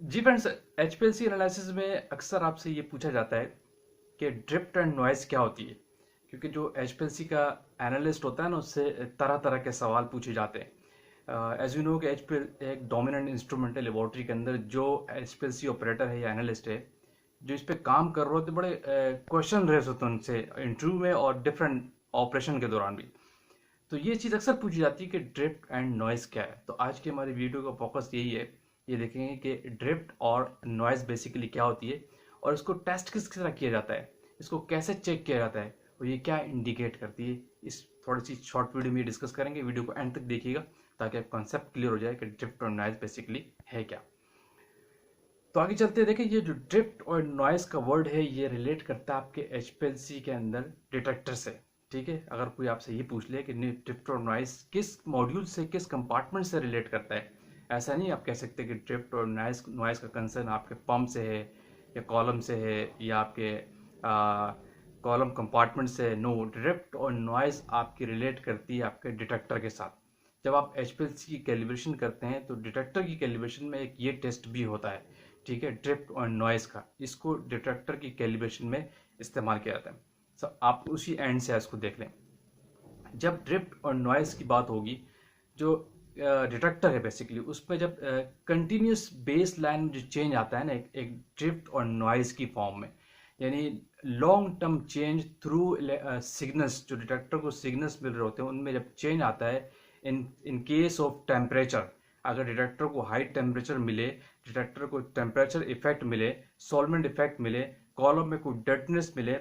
जी friends, HPLC analysis में अक्सर आपसे ये पूछा जाता है कि ड्रिफ्ट एंड नॉइज़ क्या होती है। क्योंकि जो एचपीएलसी का एनालिस्ट होता है ना, उससे तरह तरह के सवाल पूछे जाते हैं। एज यू नो कि एचपीएल एक डोमिनेंट इंस्ट्रूमेंट है लेबोरेटरी के अंदर। जो एचपीएलसी ऑपरेटर है या एनालिस्ट है जो इस पे काम कर रहे होते, बड़े क्वेश्चन रेज होते हैं उनसे इंटरव्यू में और डिफरेंट ऑपरेशन के दौरान भी। तो ये चीज़ अक्सर पूछी जाती है कि ड्रिफ्ट एंड नॉइज़ क्या है। तो आज की हमारी वीडियो का फोकस यही है। ये देखेंगे कि ड्रिफ्ट और नॉइज़ बेसिकली क्या होती है और इसको टेस्ट किस तरह किया जाता है, इसको कैसे चेक किया जाता है और ये क्या इंडिकेट करती है। इस थोड़ी सी शॉर्ट वीडियो में ये डिस्कस करेंगे। वीडियो को एंड तक देखिएगा ताकि आप कॉन्सेप्ट क्लियर हो जाए कि ड्रिफ्ट और नॉइज़ बेसिकली है क्या। तो आगे चलते हैं। देखिए, ये जो ड्रिफ्ट और नॉइज़ का वर्ड है ये रिलेट करता है आपके एचपीएलसी के अंदर डिटेक्टर से। ठीक है, अगर कोई आपसे ये पूछ ले कि ड्रिफ्ट और नॉइज़ किस मॉड्यूल से, किस कंपार्टमेंट से रिलेट करता है, ऐसा नहीं आप कह सकते कि ड्रिफ्ट और नॉइज़ का कंसर्न आपके पंप से है या कॉलम से है या आपके कॉलम कंपार्टमेंट से है। नो, ड्रिफ्ट और नॉइज़ आपकी रिलेट करती है आपके डिटेक्टर के साथ। जब आप एचपीएलसी की कैलिब्रेशन करते हैं तो डिटेक्टर की कैलिब्रेशन में एक ये टेस्ट भी होता है, ठीक है, ड्रिफ्ट और नॉइज़ का। इसको डिटेक्टर की कैलिब्रेशन में इस्तेमाल किया जाता है। सो आप उसी एंड से इसको देख लें। जब ड्रिफ्ट और नॉइज़ की बात होगी, जो डिटेक्टर है बेसिकली उसमें जब कंटिन्यूस बेस लाइन में जो चेंज आता है ना, एक ड्रिफ्ट और नॉइज़ की फॉर्म में, यानी long term change through signals, जो डिटेक्टर को सिग्नल्स मिल रहे होते हैं उनमें जब चेंज आता है इन केस ऑफ टेम्परेचर। अगर डिटेक्टर को हाई टेम्परेचर मिले, डिटेक्टर को टेम्परेचर इफेक्ट मिले, सॉल्वेंट इफेक्ट मिले, कॉलम में कोई डर्टनेस मिले,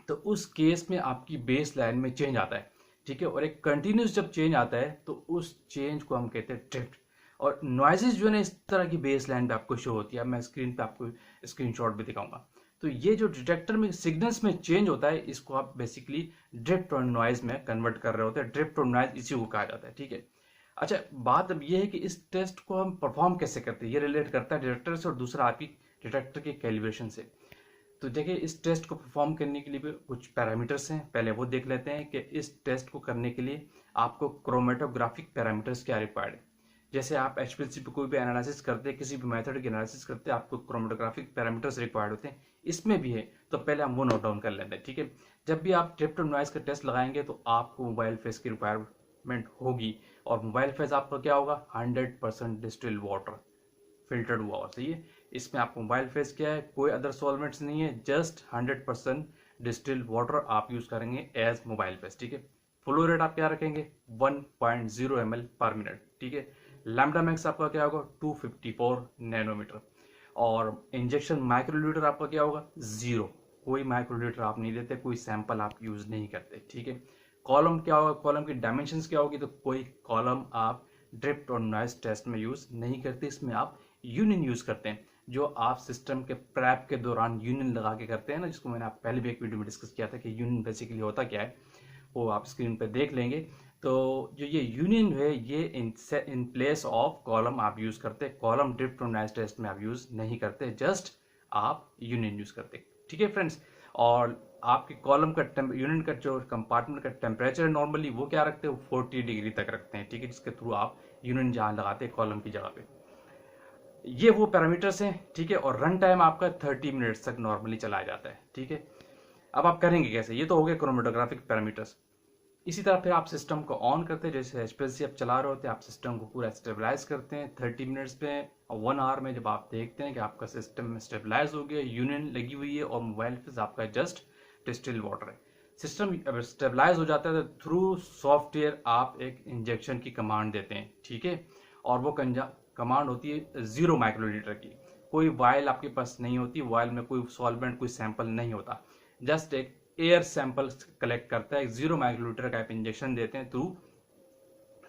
तो उस केस में आपकी बेस लाइन में चेंज आता है। ठीक है, और एक कंटिन्यूस जब चेंज आता है तो उस चेंज को हम कहते हैं ड्रिफ्ट। और नॉइजेज जो है ना, इस तरह की बेस लाइन पे आपको शो होती है। मैं स्क्रीन पे आपको स्क्रीनशॉट भी दिखाऊंगा। तो ये जो डिटेक्टर में सिग्नल्स में चेंज होता है, इसको आप बेसिकली ड्रिफ्ट और नॉइज में कन्वर्ट कर रहे होते हैं। ड्रिफ्ट और नॉइज इसी को कहा जाता है। ठीक है, अच्छा, बात अब ये है कि इस टेस्ट को हम परफॉर्म कैसे करते हैं। ये रिलेट करता है डिटेक्टर से और दूसरा आपकी डिटेक्टर के कैलिब्रेशन से। तो देखिए, इस टेस्ट को परफॉर्म करने के लिए भी कुछ पैरामीटर्स हैं। पहले वो देख लेते हैं कि इस टेस्ट को करने के लिए आपको क्रोमेटोग्राफिक पैरामीटर्स क्या रिक्वायर्ड है। जैसे आप एचपीएलसी पे कोई भी एनालिसिस करते हैं, किसी भी मेथड की एनालिसिस करते हैं, आपको क्रोमेटोग्राफिक पैरामीटर्स रिक्वायर्ड होते हैं। इसमें भी है, तो पहले हम वो नोट डाउन कर लेते हैं। ठीक है, जब भी आप ड्रिफ्ट और नॉइज का टेस्ट लगाएंगे तो आपको मोबाइल फेस की रिक्वायरमेंट होगी। और मोबाइल फेस आपका क्या होगा? 100% डिस्टिल्ड वाटर, फिल्टर्ड हुआ। सही है, इसमें आपको मोबाइल फेस क्या है, कोई अदर सॉल्वेंट्स नहीं है, जस्ट 100% डिस्टिल्ड वाटर आप यूज करेंगे एज मोबाइल फेस। ठीक है, फ्लो रेट आप क्या रखेंगे? 1.0 ml पर मिनट। ठीक है, लैम्डा मैक्स आपका क्या होगा? 254 नैनोमीटर। और इंजेक्शन माइक्रोलीटर आपका क्या होगा? 0। कोई माइक्रोलीटर आप नहीं लेते, कोई सैंपल आप यूज नहीं करते। ठीक है, कॉलम क्या होगा? कॉलम की डायमेंशंस क्या होगी? तो कोई कॉलम आप ड्रिफ्ट और नॉइज टेस्ट में यूज नहीं करते। इसमें आप यूनियन यूज करते हैं, जो आप सिस्टम के प्रैप के दौरान यूनियन लगा के करते हैं ना, जिसको मैंने आप पहले भी एक वीडियो में डिस्कस किया था कि यूनियन बेसिकली होता क्या है, वो आप स्क्रीन पर देख लेंगे। तो जो ये यूनियन है, ये इन प्लेस ऑफ कॉलम आप यूज करते हैं। कॉलम ड्रिफ्ट और नॉइज टेस्ट में आप यूज नहीं करते, जस्ट आप यूनियन यूज करते हैं। ठीक है फ्रेंड्स, और आपके कॉलम का यूनियन का जो कंपार्टमेंट का टेम्परेचर है नॉर्मली वो क्या रखते हैं? 40 डिग्री तक रखते हैं। ठीक है, जिसके थ्रू आप यूनियन जहां लगाते हैं कॉलम की जगह पे। ये वो पैरामीटर्स हैं। ठीक है, और रन टाइम आपका 30 मिनट्स तक नॉर्मली चलाया जाता है। ठीक है, अब आप करेंगे कैसे? ये तो हो गए क्रोमेटोग्राफिक पैरामीटर्स। इसी तरह फिर आप सिस्टम को ऑन करते हैं। जैसे एचपीएलसी आप चला रहे होते हैं, आप सिस्टम को पूरा स्टेबलाइज करते हैं 30 मिनट्स पे। और 1 आवर में जब आप देखते हैं कि आपका सिस्टम स्टेबलाइज हो गया, यूनियन लगी हुई है और मोबाइल फेस आपका जस्ट डिस्टिल्ड वाटर है, सिस्टम अब स्टेबलाइज हो जाता है, तो थ्रू सॉफ्टवेयर आप एक इंजेक्शन की कमांड देते हैं। ठीक है, और वो कमांड होती है 0 माइक्रोलीटर की। कोई वायल आपके पास नहीं होती, वायल में कोई सॉल्वेंट, कोई सैंपल नहीं होता, जस्ट एक एयर सैंपल कलेक्ट करता है। 0 माइक्रोलीटर का आप इंजेक्शन देते हैं थ्रू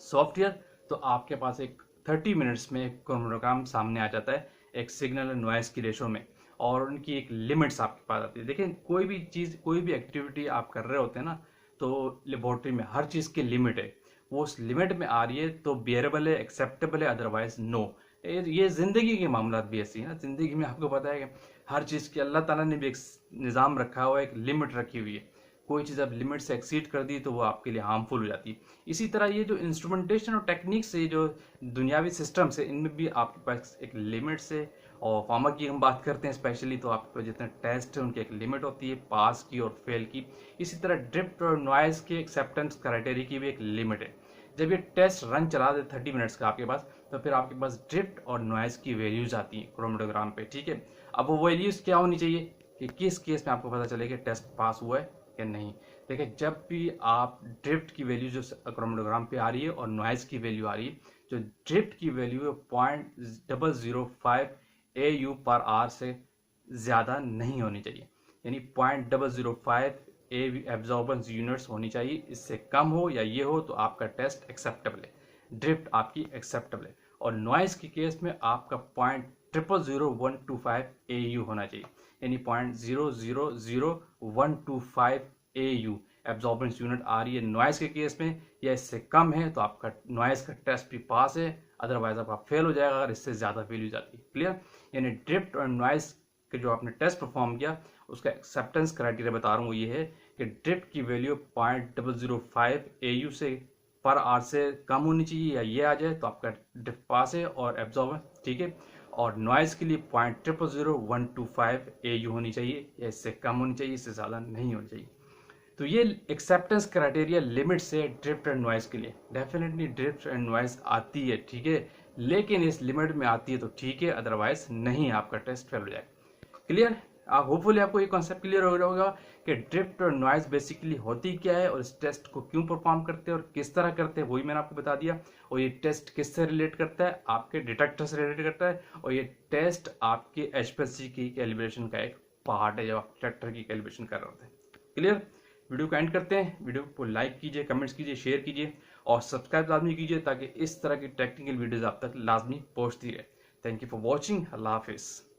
सॉफ्टवेयर, तो आपके पास एक 30 मिनट्स में एक क्रोमोग्राम सामने आ जाता है, एक सिग्नल और नॉइस की रेशो में। और उनकी एक लिमिट्स आपके पास आती है। देखिए, कोई भी चीज़, कोई भी एक्टिविटी आप कर रहे होते हैं ना, तो लेबोरेटरी में हर चीज़ की लिमिट है। वो उस लिमिट में आ रही है तो बियरेबल है, एक्सेप्टेबल है, अदरवाइज नो। ये जिंदगी के मामला भी ऐसी है ना। जिंदगी में आपको पता है कि हर चीज़ की अल्लाह ताला ने भी एक निज़ाम रखा हुआ है, एक लिमिट रखी हुई है। कोई चीज़ आप लिमिट से एक्सीड कर दी तो वो आपके लिए हार्मफुल हो जाती है। इसी तरह ये जो इंस्ट्रूमेंटेशन और टेक्निक्स से जो दुनियावी सिस्टम्स है, इनमें भी आपके पास एक लिमिट से, और फार्मा की हम बात करते हैं स्पेशली, तो आपके पास जितने टेस्ट है उनकी एक लिमिट होती है, पास की और फेल की। इसी तरह ड्रिफ्ट और नॉइज के एक्सेप्टेंस क्राइटेरिया की भी एक लिमिट है। जब ये टेस्ट रन चला दे 30 मिनट्स का आपके पास, तो फिर आपके पास ड्रिफ्ट और नॉइज की वैल्यूज आती हैं क्रोमेटोग्राम पे, ठीक है। अब वो वैल्यूज क्या होनी चाहिए कि किस केस में आपको पता चले कि टेस्ट पास हुआ है या नहीं। देखिए, जब भी आप ड्रिफ्ट की वैल्यू जो क्रोमेटोग्राम पे आ रही है और नॉइज की वैल्यू आ रही है, जो ड्रिफ्ट की वैल्यू है 0.005 AU पर आर से ज़्यादा नहीं होनी चाहिए, यानी 0.005 एब्जॉर्बेंस यूनिट्स होनी चाहिए। इससे कम हो या ये हो तो आपका टेस्ट एक्सेप्टेबल है, ड्रिफ्ट आपकी एक्सेप्टेबल है। और नॉइज के केस में आपका 0.000125 AU होना चाहिए, यानी 0.000125 AU एब्जॉर्बेंस यूनिट आ रही है नॉइज के केस में, या इससे कम है तो आपका नॉइज का टेस्ट भी पास है, अदरवाइज आपका फेल हो जाएगा अगर इससे ज़्यादा वैल्यू जाती है। क्लियर? यानी ड्रिफ्ट और नॉइज के जो आपने टेस्ट परफॉर्म किया उसका एक्सेप्टेंस क्राइटेरिया बता रहा हूँ, ये है कि ड्रिफ्ट की वैल्यू 0.005 AU से पर आर से कम होनी चाहिए, या ये आ जाए तो आपका ड्रिफ्ट पास है और एब्जॉर्बर, ठीक है। और नॉइज के लिए 0.00125 AU होनी चाहिए, या इससे कम होनी चाहिए, इससे ज़्यादा नहीं होनी चाहिए। तो ये एक्सेप्टेंस क्राइटेरिया लिमिट से ड्रिफ्ट एंड नॉइज के लिए। डेफिनेटली ड्रिफ्ट एंड नॉइज आती है, ठीक है, लेकिन इस लिमिट में आती है तो ठीक है, अदरवाइज नहीं, आपका टेस्ट फेल हो जाएगा। क्लियर? आप होपफुली आपको ये कॉन्सेप्ट क्लियर हो गया होगा कि ड्रिफ्ट और नॉइज बेसिकली होती क्या है और इस टेस्ट को क्यों परफॉर्म करते हैं और किस तरह करते हैं, वही मैंने आपको बता दिया। और ये टेस्ट किससे रिलेट करता है? आपके डिटेक्टर से रिलेट करता है, और ये टेस्ट आपके HPLC की कैलिब्रेशन का एक पार्ट है जब आप डिटेक्टर की कैलिब्रेशन कर रहे होते हैं। क्लियर? वीडियो को एंड करते हैं। वीडियो को लाइक कीजिए, कमेंट्स कीजिए, शेयर कीजिए और सब्सक्राइब लाजमी कीजिए ताकि इस तरह की टेक्निकल वीडियोस आप तक लाजमी पहुंचती रहे। Thank you for watching. अल्लाह हाफिज़।